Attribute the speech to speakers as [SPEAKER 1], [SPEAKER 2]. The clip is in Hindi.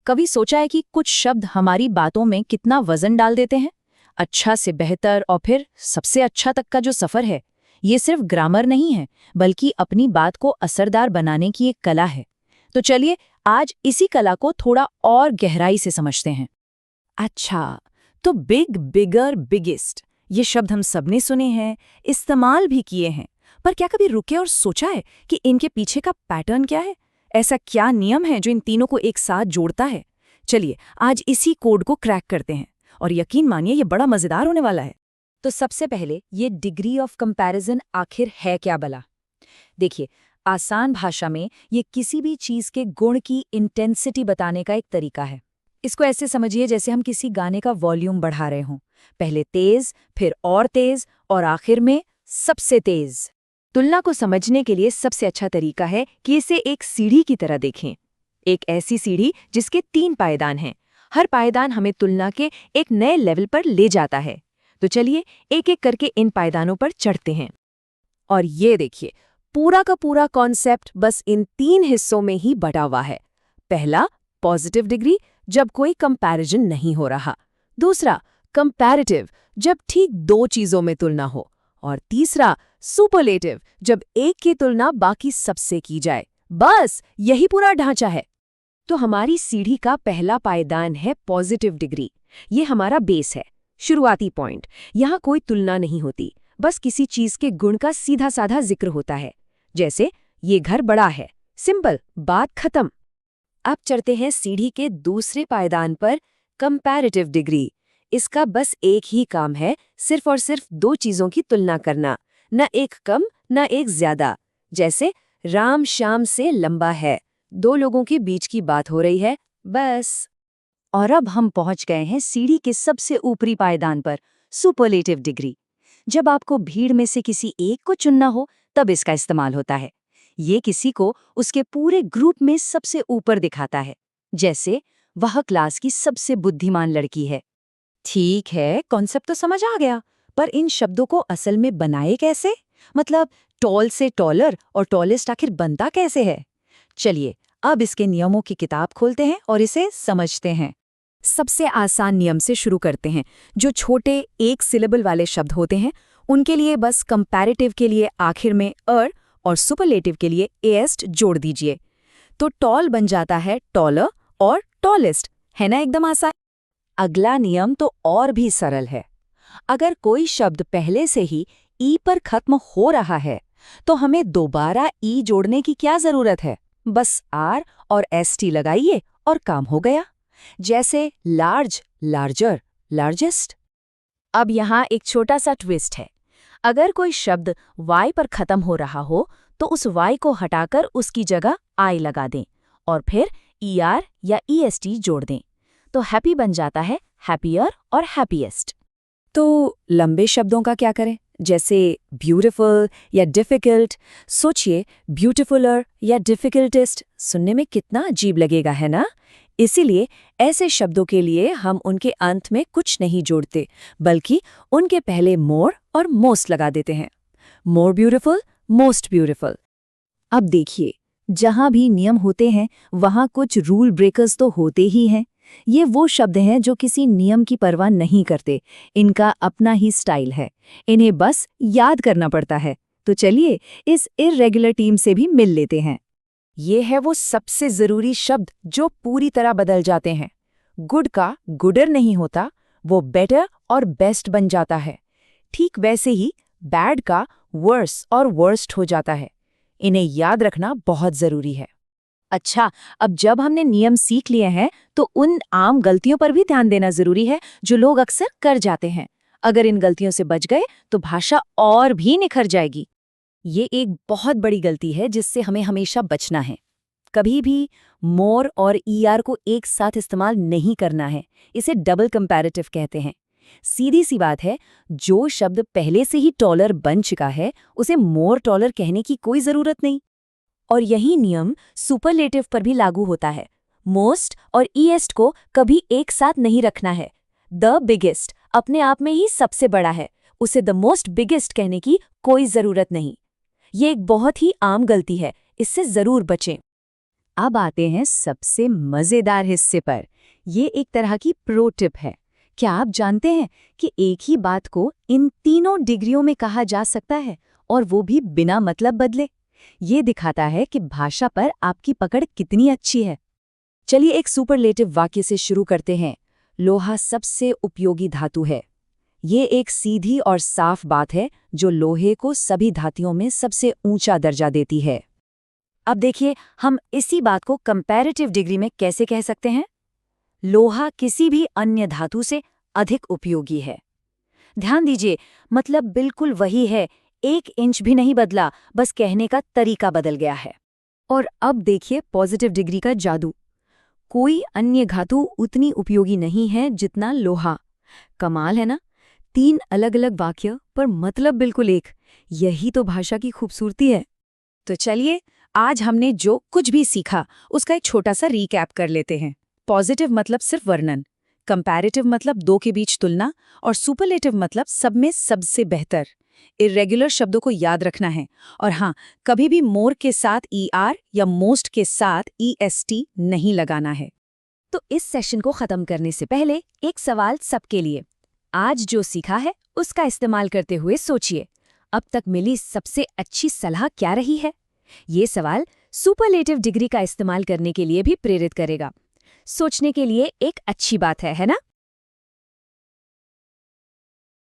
[SPEAKER 1] कभी सोचा है कि कुछ शब्द हमारी बातों में कितना वजन डाल देते हैं? अच्छा से बेहतर और फिर सबसे अच्छा तक का जो सफर है, ये सिर्फ ग्रामर नहीं है, बल्कि अपनी बात को असरदार बनाने की एक कला है। तो चलिए आज इसी कला को थोड़ा और गहराई से समझते हैं। अच्छा, तो बिग, बिगर, बिगेस्ट ये शब्द हम सबने सुने हैं, इस्तेमाल भी किए हैं, पर क्या कभी रुके और सोचा है कि इनके पीछे का पैटर्न क्या है? ऐसा क्या नियम है जो इन तीनों को एक साथ जोड़ता है? चलिए आज इसी कोड को क्रैक करते हैं और यकीन मानिए ये बड़ा मजेदार होने वाला है। तो सबसे पहले ये डिग्री ऑफ कंपैरिजन आखिर है क्या भला? देखिए, आसान भाषा में ये किसी भी चीज के गुण की इंटेंसिटी बताने का एक तरीका है। इसको ऐसे समझिए जैसे हम किसी गाने का वॉल्यूम बढ़ा रहे हों, पहले तेज, फिर और तेज और आखिर में सबसे तेज। तुलना को समझने के लिए सबसे अच्छा तरीका है कि इसे एक सीढ़ी की तरह देखें। एक ऐसी सीढ़ी जिसके 3 पायदान हैं। हर पायदान हमें तुलना के एक नए लेवल पर ले जाता है। तो चलिए एक एक करके इन पायदानों पर चढ़ते हैं। और ये देखिए, पूरा का पूरा कॉन्सेप्ट बस इन 3 हिस्सों में ही बटा हुआ है। पहला, पॉजिटिव डिग्री, जब कोई कंपैरिजन नहीं हो रहा। दूसरा, कंपैरेटिव, जब ठीक 2 चीजों में तुलना हो। और तीसरा, सुपरलेटिव, जब एक की तुलना बाकी सबसे की जाए। बस यही पूरा ढांचा है। तो हमारी सीढ़ी का पहला पायदान है पॉजिटिव डिग्री। ये हमारा बेस है, शुरुआती पॉइंट। यहाँ कोई तुलना नहीं होती, बस किसी चीज के गुण का सीधा साधा जिक्र होता है। जैसे ये घर बड़ा है, सिंपल, बात खत्म। अब चढ़ते हैं सीढ़ी के दूसरे पायदान पर, कंपैरेटिव डिग्री। इसका बस एक ही काम है, सिर्फ और सिर्फ 2 चीजों की तुलना करना, न एक कम न एक ज्यादा। जैसे राम श्याम से लंबा है, 2 लोगों के बीच की बात हो रही है, बस। और अब हम पहुंच गए हैं सीढ़ी के सबसे ऊपरी पायदान पर, सुपरलेटिव डिग्री। जब आपको भीड़ में से किसी एक को चुनना हो, तब इसका इस्तेमाल होता है। ये किसी को उसके पूरे ग्रुप में सबसे ऊपर दिखाता है। जैसे वह क्लास की सबसे बुद्धिमान लड़की है। ठीक है, कॉन्सेप्ट तो समझ आ गया, पर इन शब्दों को असल में बनाए कैसे? मतलब टॉल से टॉलर और टॉलेस्ट आखिर बनता कैसे है? चलिए अब इसके नियमों की किताब खोलते हैं और इसे समझते हैं। सबसे आसान नियम से शुरू करते हैं। जो छोटे एक सिलेबल वाले शब्द होते हैं, उनके लिए बस कंपैरेटिव के लिए आखिर में अर और सुपरलेटिव के लिए एस्ट जोड़ दीजिए। तो टॉल बन जाता है टॉलर और टॉलेस्ट, है ना एकदम आसान। अगला नियम तो और भी सरल है। अगर कोई शब्द पहले से ही ई पर खत्म हो रहा है, तो हमें दोबारा ई जोड़ने की क्या जरूरत है? बस आर और एसटी लगाइए और काम हो गया। जैसे लार्ज, लार्जर, लार्जेस्ट। अब यहाँ एक छोटा सा ट्विस्ट है। अगर कोई शब्द वाई पर खत्म हो रहा हो, तो उस वाई को हटाकर उसकी जगह आई लगा दें और फिर ईआर या ईएसटी जोड़ दें। तो हैप्पी बन जाता है हैप्पियर और हैप्पीएस्ट। तो लंबे शब्दों का क्या करें? जैसे ब्यूटीफुल या डिफिकल्ट। सोचिए, ब्यूटीफुलर या डिफिकल्टेस्ट सुनने में कितना अजीब लगेगा, है ना? इसीलिए ऐसे शब्दों के लिए हम उनके अंत में कुछ नहीं जोड़ते, बल्कि उनके पहले मोर और मोस्ट लगा देते हैं। More beautiful, most beautiful. अब देखिए, जहां भी नियम होते हैं, वहां कुछ रूल ब्रेकर्स तो होते ही हैं। ये वो शब्द हैं जो किसी नियम की परवाह नहीं करते। इनका अपना ही स्टाइल है, इन्हें बस याद करना पड़ता है। तो चलिए इस इर्रेगुलर टीम से भी मिल लेते हैं। ये है वो सबसे जरूरी शब्द जो पूरी तरह बदल जाते हैं। गुड का गुडर नहीं होता, वो बेटर और बेस्ट बन जाता है। ठीक वैसे ही बैड का वर्स और वर्स्ट हो जाता है। इन्हें याद रखना बहुत जरूरी है। अच्छा, अब जब हमने नियम सीख लिए हैं, तो उन आम गलतियों पर भी ध्यान देना जरूरी है जो लोग अक्सर कर जाते हैं। अगर इन गलतियों से बच गए तो भाषा और भी निखर जाएगी। ये एक बहुत बड़ी गलती है जिससे हमें हमेशा बचना है। कभी भी मोर और ईआर को एक साथ इस्तेमाल नहीं करना है। इसे डबल कंपैरेटिव कहते हैं। सीधी सी बात है, जो शब्द पहले से ही टॉलर बन चुका है, उसे मोर टॉलर कहने की कोई जरूरत नहीं। और यही नियम सुपरलेटिव पर भी लागू होता है। मोस्ट और ईएस्ट को कभी एक साथ नहीं रखना है। द बिगेस्ट अपने आप में ही सबसे बड़ा है, उसे द मोस्ट बिगेस्ट कहने की कोई जरूरत नहीं। ये एक बहुत ही आम गलती है, इससे जरूर बचें। अब आते हैं सबसे मजेदार हिस्से पर। ये एक तरह की प्रो टिप है। क्या आप जानते हैं कि एक ही बात को इन तीनों डिग्रियों में कहा जा सकता है, और वो भी बिना मतलब बदले? ये दिखाता है कि भाषा पर आपकी पकड़ कितनी अच्छी है। चलिए एक सुपरलेटिव वाक्य से शुरू करते हैं। लोहा सबसे उपयोगी धातु है। ये एक सीधी और साफ बात है जो लोहे को सभी धातुओं में सबसे ऊंचा दर्जा देती है। अब देखिए हम इसी बात को कंपैरेटिव डिग्री में कैसे कह सकते हैं। लोहा किसी भी अन्य धातु से अधिक उपयोगी है। ध्यान दीजिए, मतलब बिल्कुल वही है, 1 इंच भी नहीं बदला, बस कहने का तरीका बदल गया है। और अब देखिए पॉजिटिव डिग्री का जादू। कोई अन्य धातु उतनी उपयोगी नहीं है जितना लोहा। कमाल है ना? 3 अलग-अलग वाक्य पर मतलब बिल्कुल एक। यही तो भाषा की खूबसूरती है। तो चलिए आज हमने जो कुछ भी सीखा उसका एक छोटा सा रीकैप कर लेते हैं। पॉजिटिव मतलब सिर्फ वर्णन, कंपैरेटिव मतलब दो के बीच तुलना, और सुपरलेटिव मतलब सब में सबसे बेहतर। इर्रेगुलर शब्दों को याद रखना है, और हाँ, कभी भी मोर के साथ ER या मोस्ट के साथ EST नहीं लगाना है। तो इस सेशन को खत्म करने से पहले एक सवाल सबके लिए। आज जो सीखा है उसका इस्तेमाल करते हुए सोचिए, अब तक मिली सबसे अच्छी सलाह क्या रही है? ये सवाल सुपरलेटिव डिग्री का इस्तेमाल करने के लिए भी प्रेरित करेगा। सोचने के लिए एक अच्छी बात है ना?